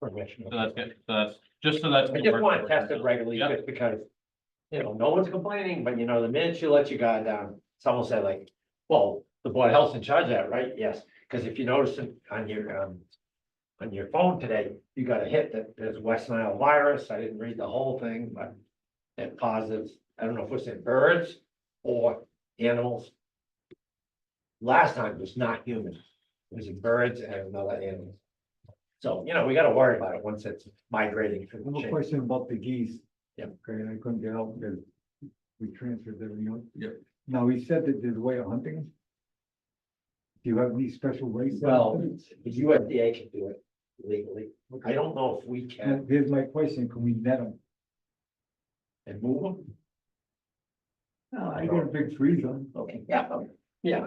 Permission. so that's good, so that's, just so that's. I just want to test it regularly, Yep. just because, you know, no one's complaining, but you know, the minute you let your guard down, someone said like, well, the board of health's in charge of that, right? Yes, because if you notice it on your phone today, you got a hit that there's West Nile virus. I didn't read the whole thing, but it positives, I don't know if it's in birds or animals. Last time it was not human, it was in birds and another animal. So, you know, we gotta worry about it once it's migrating. I have a question about the geese. Yeah. Okay, and I couldn't get out because we transferred everything else. Yep. Now, he said that there's a way of hunting them. Do you have any special ways? Well, the USDA can do it legally. I don't know if we can Here's my question, can we net them? and move them. I got a big freezer. Okay, yeah, yeah,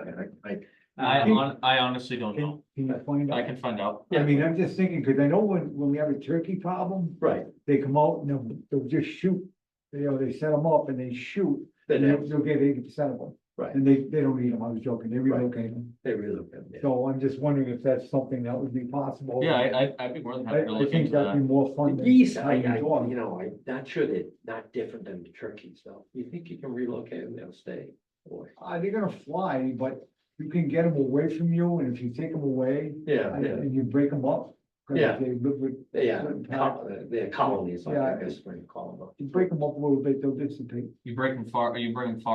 I honestly don't know, Can you find I out? can find out. I mean, I'm just thinking, because I know when we have a turkey problem, right. they come out and they'll just shoot. You know, they set them up and they shoot, and Then you'll get 80% of them. Right, and they don't need them, I was joking, they relocate them. they really look at it. So I'm just wondering if that's something that would be possible. Yeah, I'd be more than happy to I look think into that'd be that. more fun. The than geese, having a dog. you know, I'm not sure they're not different than the turkeys though. You think you can relocate them, they'll stay? Boy. They're gonna fly, but you can get them away from you, and if you take them away, Yeah, and you break them up. 'cause Yeah. They live with, yeah, Certain they're colonies, like I Yeah. guess what you call them. you break them up a little bit, they'll dissipate. You bring them far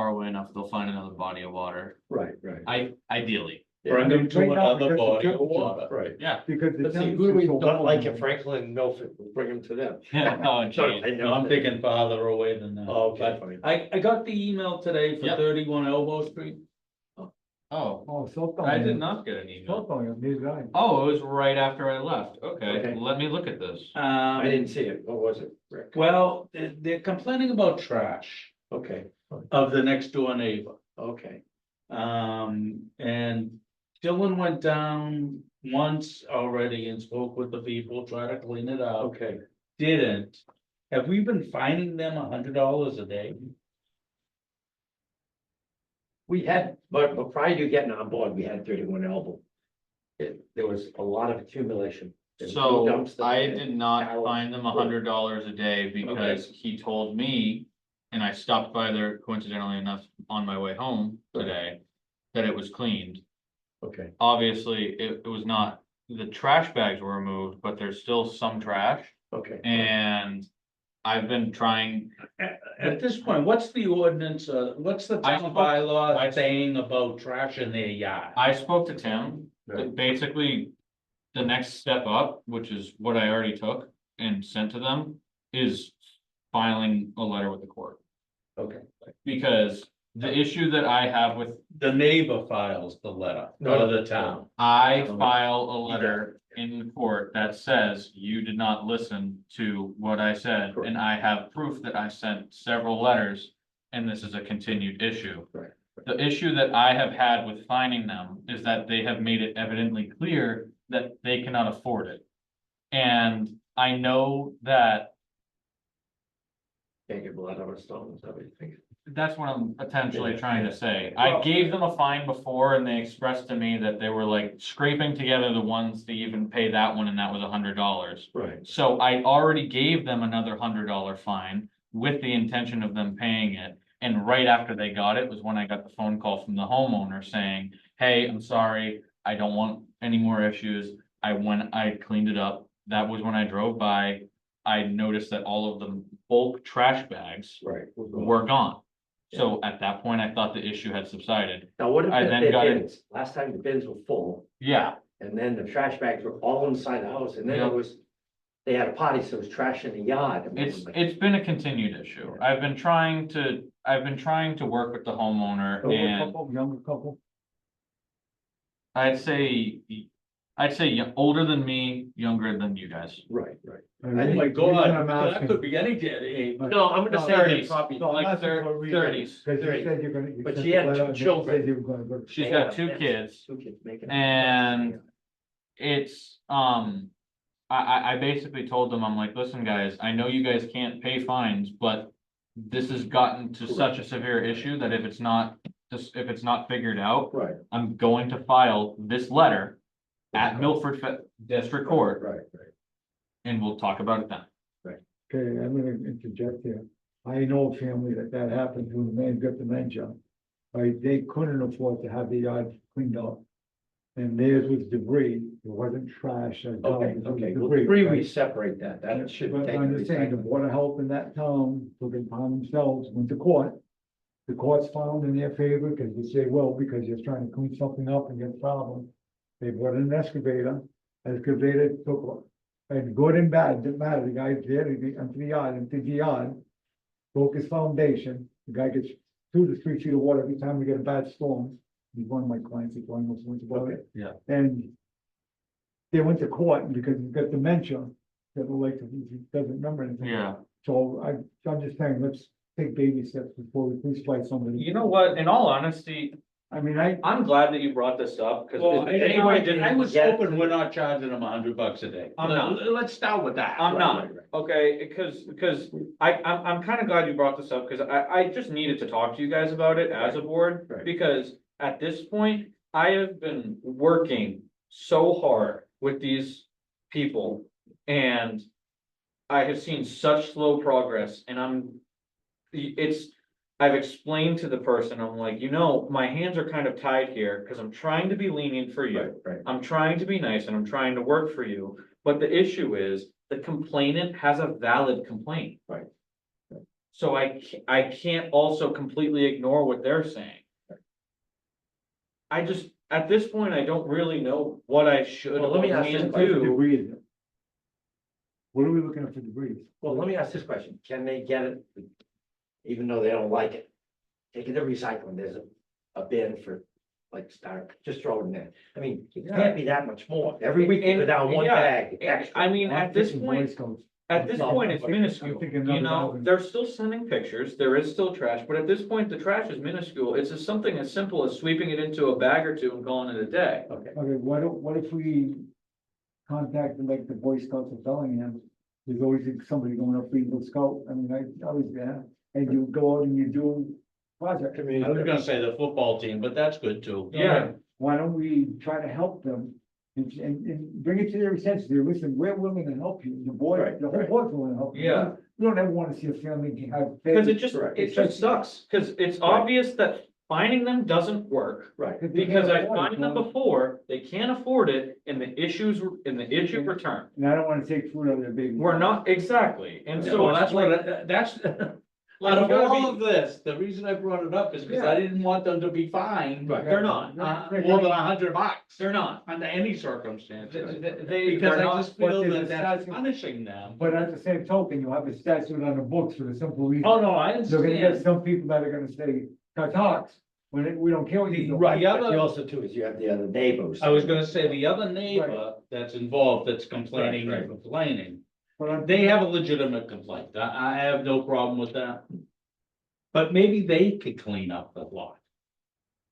away enough, they'll find another body of water. Right, right. Ideally, Bring them to Right now, another because the body of temperatures- water. Right. yeah. Because the Let's see, who do temperature's we so not warm like now. in Franklin and Milford? We'll bring them to them. Oh, Sorry, geez. I know. I'm thinking farther away than that. Oh, okay, But fine. I got the email today for Yep. 31 Elbow Street. Oh, Oh, so. I did not get an email. So, neither did I. Oh, it was right after I left. Okay. Okay, let me look at this. I didn't see it. What was it, Rick? Well, they're complaining about trash Okay, of the next door neighbor. okay. And Dylan went down once already and spoke with the people, tried to clean it up, Okay. didn't. Have we been fining them $100 a day? We had, but prior to getting on board, we had 31 elbow. There was a lot of accumulation. There was no So dumpster I there. did not barrels. find them $100 a day because he told me, and I stopped by there coincidentally enough on my way home today, that it was cleaned. Okay, Obviously, it was not, the trash bags were removed, but there's still some trash. okay. And I've been trying, At this point, what's the ordinance, what's the I town spoke- bylaw saying about trash in their yard? I spoke to Tim, that basically. The next step up, which is what I already took and sent to them, is filing a letter with the court. Okay. Because the issue that I have with, The neighbor files the letter, not the town. I file a letter in the court that says you did not listen to what I said, and I have proof that I sent several letters, and this is a continued issue. Right. The issue that I have had with finding them is that they have made it evidently clear that they cannot afford it. And I know that Can't get blood out of stones, I would think. that's what I'm potentially Yeah, trying yeah. to say. I gave them a fine before and they expressed to me that they were like scraping together the ones to even pay that one, and that was $100. Right, So I already gave them another $100 fine with the intention of them paying it. And right after they got it was when I got the phone call from the homeowner saying, hey, I'm sorry, I don't want any more issues. I cleaned it up. That was when I drove by. I noticed that all of the bulk trash bags right. were gone. So at that point, I thought the issue had subsided. Now, what if I then got it- bins? Last time the bins were full, Yeah, and then the trash bags were all inside the house, and then Yeah. it was. They had a party, so it was trash in the yard. I mean, like- it's been a continued issue. I've been trying to work with the homeowner So a and couple, younger couple, I'd say older than me, younger than you guys. Right, right. I Oh mean, my the reason I'm God, that asking- could be any day. No, I'm gonna No, say they're 30s. probably, No, I'm Like asking for a reason. 30s. Cause you 30. said you're gonna. you But sent she the had letter, two and you children. said you were gonna go to- She's They got had two fence, kids. two kids making. And it's, I basically told them, I'm like, listen, guys, I know you guys can't pay fines, but this has gotten to such a severe issue that if it's not figured out, Right. I'm going to file this letter at Milford District Court, Right, right. and we'll talk about it then. Okay, I'm gonna interject here. I know a family that happened to, the man got dementia. Right, they couldn't afford to have the yard cleaned up. And theirs was debris, it wasn't trash. Okay, it was okay, well, debris, debris, we right? separate that, that should But take. I'm just saying, the Board of Health in that town took it upon themselves, went to court. The courts found in their favor, because they say, well, because you're trying to clean something up and get a problem. They brought in an excavator took, and good and bad, didn't matter, the guy there, into the yard. Broke his foundation, the guy gets 2 to 3 feet of water every time we get a bad storm. He's one of my clients, he's one of those about it. Yeah. And they went to court because he's got dementia, that like, he doesn't remember anything. Yeah. So I'm just saying, let's take baby steps before we crucify somebody. You know what, in all honesty, I mean, I'm glad that you brought this up, because Well, anyway, I was get- hoping we're not charging them $100 a day. I'm not. Let's start with that. I'm Right, not, right, right. okay, because I'm kind of glad you brought this up, because I just needed to talk to you guys about it as a board. Right. Because at this point, I have been working so hard with these people, and I have seen such slow progress, and I've explained to the person, I'm like, my hands are kind of tied here, because I'm trying to be lenient for you. Right, right. I'm trying to be nice and I'm trying to work for you, but the issue is the complainant has a valid complaint. Right. So I can't also completely ignore what they're saying. I just, at this point, I don't really know what I should Well, let me or ask you can a question. do. debris is it? What are we looking at for debris? Well, let me ask this question, can they get it, even though they don't like it? Take it to recycling, there's a bin for, like, start, just throw it in there. I mean, it can't be that much more, every week you go down one Yeah, bag extra. I mean, I'm at this thinking point, Boy Scouts. at this point, it's I'm minuscule, thinking another $1,000. they're still sending pictures, there is still trash, but at this point, the trash is minuscule. It's just something as simple as sweeping it into a bag or two and calling it a day. Okay, Okay, what if we contacted like the Boy Scouts of Bellingham? There's always somebody going up for Eagle Scout, I mean, I always, yeah, and you go out and you do project. I was gonna say the football team, but that's good too. Yeah. Why don't we try to help them and bring it to their senses, there, listen, we're willing to help you, the board, Right, the whole right. board's willing to help you. Yeah. We don't ever wanna see a family have. Cause Correct. it just sucks, cause it's obvious that finding them doesn't work. right, Because I find them before, they can't afford it, and the issue return. And I don't wanna take food out of their baby. We're not, exactly, and so. So that's it's like- what, that's, Like, out you of gotta all be- of this, the reason I brought it up is because I didn't want them to be fined. Right. They're not, More than $100 they're not. under any circumstances. Because They're I not, just feel but that there's a that's statute. punishing them. But at the same token, you have a statute on the books for the simple reason, Oh, no, I you're gonna get understand. some people that are gonna say, talks, we don't care what you do. right, The but other- you also too, is you have the other neighbors. I was gonna say, the other neighbor that's involved, that's complaining Right, and complaining, But I'm, they have a legitimate complaint. I have no problem with that. But maybe they could clean up the lot.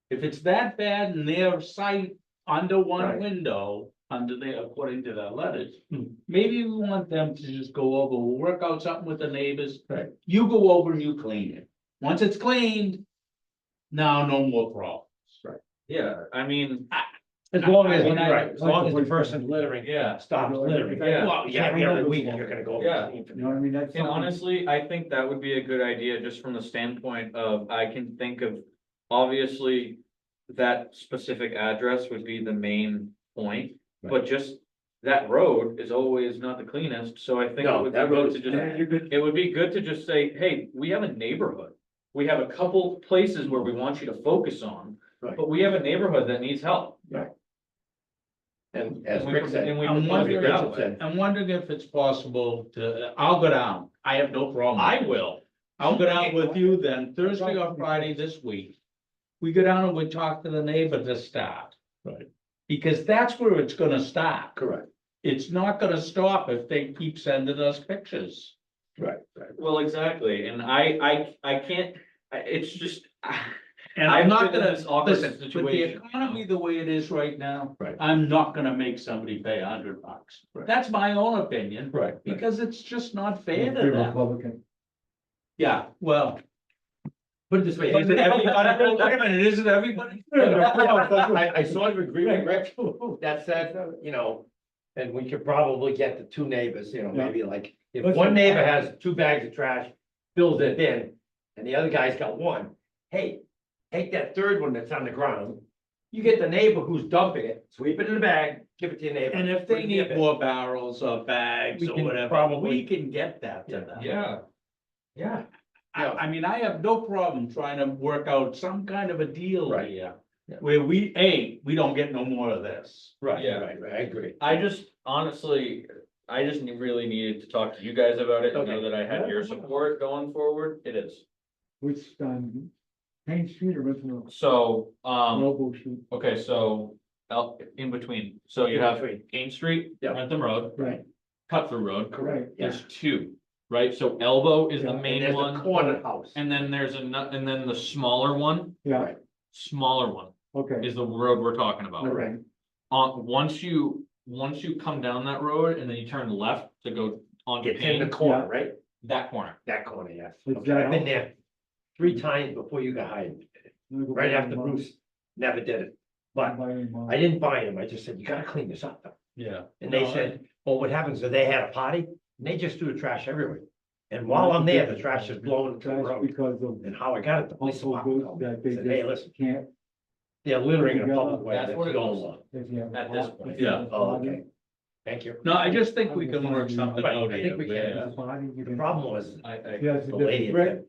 If it's that bad in their site, under one Right. window, under their, according to their letters, maybe we want them to just go over, we'll work out something with the neighbors. Right. You go over and you clean it. Once it's cleaned, now no more problems. yeah, I mean, As long as, I- right, as long as the like- person littering Yeah. stops littering. Yeah. Well, yeah, every week you're gonna go. Yeah. you know what I mean, that's. and something- honestly, I think that would be a good idea, just from the standpoint of, I can think of, obviously, that specific address would be the main point, but just that road is always not the cleanest, so I think it No, would be that road good is to bad. just, You're good. it would be good to just say, hey, we have a neighborhood. We have a couple places where we want you to focus on, Right. but we have a neighborhood that needs help. And as And we Rick pro- said. and we I'm propose wondering, it Richard that way. said, I'm wondering if it's possible to, I'll go down. I have no problem. I will. I'll go down with you then Thursday or Friday this week. We go down and we talk to the neighbor to start. Right. Because that's where it's gonna start. correct, It's not gonna stop if they keep sending us pictures. right. Well, exactly, and I can't, it's just. And I've I'm not been in gonna, this awkward listen, with the situation, economy the way it is right now. Right. I'm not gonna make somebody pay $100. Right. That's my own opinion, Right. because it's just not fair to You're them. Republican. Yeah, well. Put it this way. Is it everybody? Wait a minute, is it everybody? I sort of agree with Rick, that said, and we could probably get the two neighbors, maybe like, if Listen, one neighbor has 2 bags of trash, fills it in, and the other guy's got 1, hey, take that third one that's on the ground, you get the neighbor who's dumping it, sweep it in the bag, give it to your neighbor. And if put they it in your need bin. more barrels or bags We or can whatever, probably- we can get that to them. Yeah. Yeah. I mean, I have no problem trying to work out some kind of a deal Right. here. Yeah. Where we don't get no more of this. Right, Yeah. right, I agree. I just, honestly, I just really needed to talk to you guys about it, and know Okay. that I had your support going forward, it is. Which, Main Street or original, So, Noble Street, okay, so, in between, so you have between. King Street, Yeah. Rentham Road, right, Cut Through Road. correct. Yeah. There's 2, right? So Elbow is the Yeah, And main there's a one, corner house. and then there's and then the smaller one. Yeah, Right. smaller one Okay. is the road we're talking about. Correct. Once you come down that road and then you turn left to go onto It's in the Payne, corner, right? that corner. That corner, yes. Is Okay, that I've been all? there 3 times before you got hired, right after Bruce never did it. But I didn't buy him, I just said, you gotta clean this up though. Yeah. And they No, said, well, what happens is they had a party, and they just threw the trash everywhere. And while I'm there, the trash is blowing to the That's road. because of And how I got it, the police household department goods called me, that they said, hey, just listen, can't. they're littering in a public way, That's that's what it your is. law. if you have a At this pot- point, if you have yeah. a Oh, party- okay, thank you. No, I just think we can work something Right, out I here. think we can. Yeah. a party, you The can- problem was, Yes, the lady had Rick, said,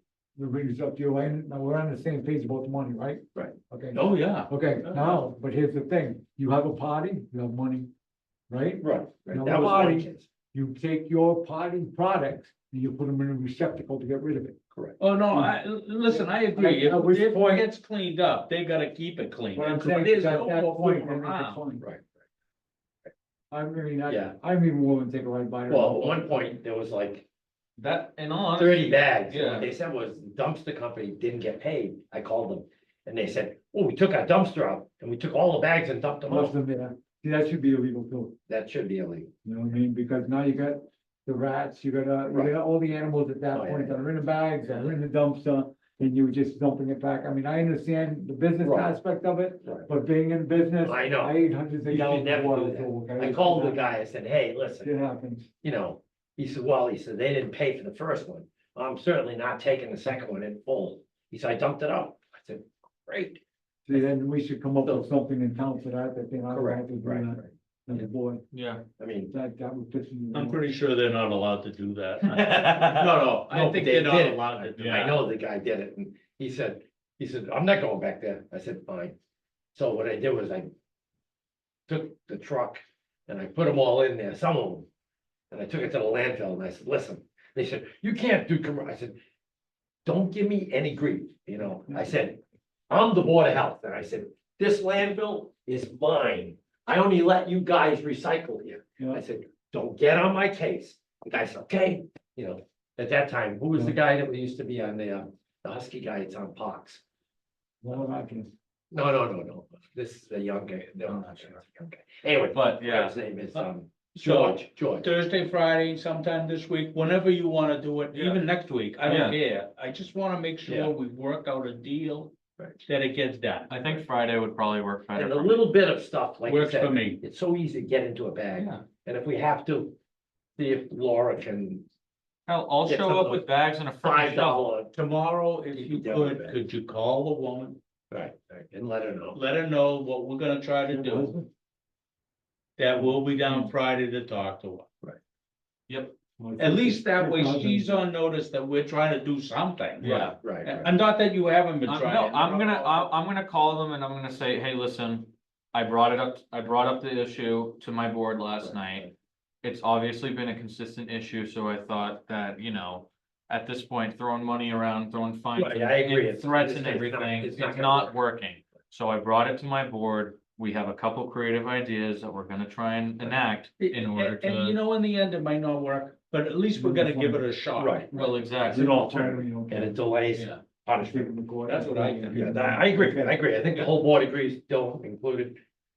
it brings up to you, and now we're on the same page about the money, right? Right. Okay. Oh, yeah. Okay, now, but here's the thing, you have a party, you have money, right? right, No that was one party. case, You take your party products and you put them in a receptacle to get rid of it. correct. Oh, no, listen, I agree. At which If it point- gets cleaned up, they gotta keep it clean. What I'm If saying There's is at no that more point, fooling then it's around. fine. Right. I, Yeah. I'm even willing to take a ride by. it. Well, at one point, there was like That, in all 30 honesty, bags, and yeah. what they said was the dumpster company didn't get paid, I called them. And they said, oh, we took our dumpster out, and we took all the bags and dumped them Most off, of them, yeah. See, that should be illegal too, that should be illegal. you know what I mean? Because now you got the rats, you Right. got all the animals at that Oh, yeah, point that are in the bags, that Yeah. are in the dumpster. And you just dumping it back. I mean, I understand the business Right. aspect of it, Right. but being in business. I know. I ate hundreds of You should gallons of never water. do that. too, okay? I called the guy, I said, hey, listen, It happens. you know, he said, well, he said, they didn't pay for the first one. I'm certainly not taking the second one in full. He said, I dumped it out. I said, great. See, then we should come up with something in town for that, that they don't have Correct, to do right, that. right. And the boy, Yeah. I mean. that would piss me I'm off. pretty sure they're not allowed to do that. No, No, I think they're not allowed to do I that. know the guy did it, and he said, I'm not going back there. I said, fine. So what I did was I took the truck and I put them all in there, some of them. And I took it to the landfill and I said, listen, they said, you can't do I said, don't give me any grief, you know, I said, I'm the Board of Health, and I said, this landfill is mine. I only let you guys recycle here. Yeah. I said, don't get on my case. The guy said, okay, you know, at that time, who was the guy that used to be on the Husky guy, it's on Fox? Well, I can, No, this is a young guy, no, not sure, it's a young guy. Anyway, But, yeah. his name is, So George. Thursday, Friday, sometime this week, whenever you wanna do it, Yeah. even next week, I don't care. I just wanna make Yeah. sure we work out a deal Right. that it gets done. I think Friday would probably work better. And a for me. little bit of stuff, like I Works for said, me. it's so easy to get into a bag, Yeah. and if we have to, see if Laura can, I'll Get show some up of with bags and a freaking $5, shovel. Tomorrow, if You you can do it, could you call the woman, right, and let her know. let her know what we're gonna try to do, that we'll be down Friday to talk to her. At least that way she's on notice that we're trying to do something. Yeah. Right, And not that you haven't been No, trying. I'm gonna call them and I'm gonna say, hey, listen, I brought up the issue to my board last Right, night. It's obviously been a consistent issue, so I thought that, you know, at this point, throwing money around, throwing fines Right, I agree. and threats and It's not- everything, it's it's not gonna not work. working. So I brought it to my board. We have a couple creative ideas that we're gonna try and enact in order And you to, know, in the end, it might not work, but at least we're gonna give it a shot. Right, well, it's exactly. an alternative, and it delays Yeah. punishment. That's what I think. Yeah, I agree, I think the whole board agrees, Dylan included,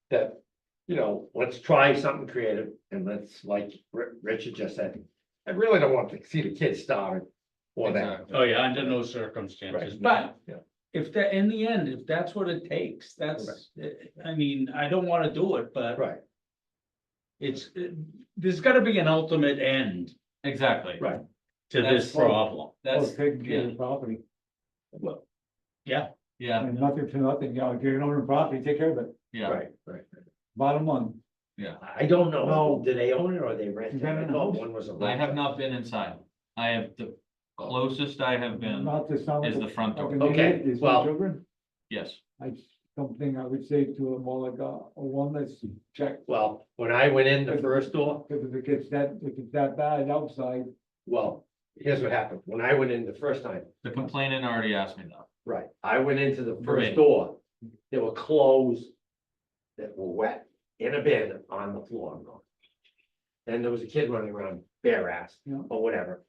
that, you know, let's try something creative, and let's, like Richard just said, I really don't want to see the kids starving or that. Exactly. Oh, yeah, under no circumstances, Right. but Yeah. if that, in the end, if that's what it takes, that's, I mean, I don't wanna do it, but Right, it's, there's gotta be an ultimate end Exactly. right, to this That's- problem. Or That's, taking care of the property, Yeah, yeah, and nothing to nothing, you know, if you're owning property, take care of it, yeah, right. bottom line. I don't know, No. do they own it or they rent it? Is that I in the thought house? one was a. I have not been inside. I have, the closest I have been, Not to sound. is like the front like door. an Okay, idiot, is well- my children, yes. something I would say to a more like a one that's checked. Well, when I went in the first door, If it's that bad outside, well, here's what happened, when I went in the first time, The complainant already asked me that. right, I went into the Right. first door, there were clothes that were wet in a bin on the floor. And there was a kid running around bare ass, Yeah. or whatever.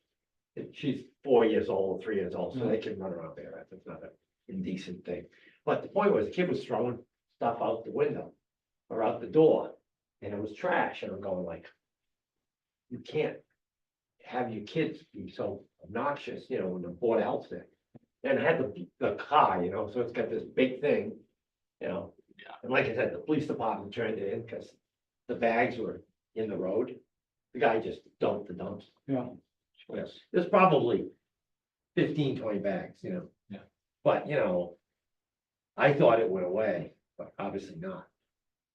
And she's 4 years old, 3 years old, so they can run around bare ass, it's not an indecent thing. But the point was, the kid was throwing stuff out the window or out the door, and it was trash, and I'm going like, you can't have your kids be so obnoxious, you know, when the board of health's there. And I had the car, you know, so it's got this big thing, you know. Yeah. And like I said, the police department turned it in because the bags were in the road. The guy just dumped the dumps. Yeah. Yes, there's probably 15, 20 bags, you know. Yeah. But, you know, I thought it went away, but obviously not.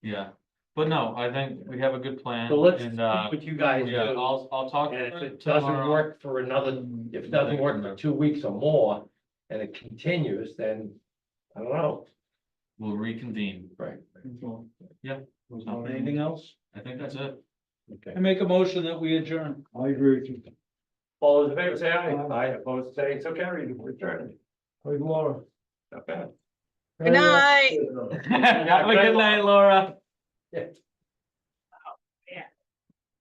Yeah, but no, I think we have a good plan. So let's And, see what you guys yeah, do. I'll talk. And to if her it doesn't tomorrow. work for another, if it doesn't work for 2 weeks or more, and it continues, then I don't know. We'll reconvene. Right. Anything else? I think that's it. Okay. I make a motion that we adjourn. I agree with you. All those in favor say aye. Aye. Aye, opposed, say so carried, return. Hey, Laura. Not bad. Good night. Have a good night, Laura. Yeah.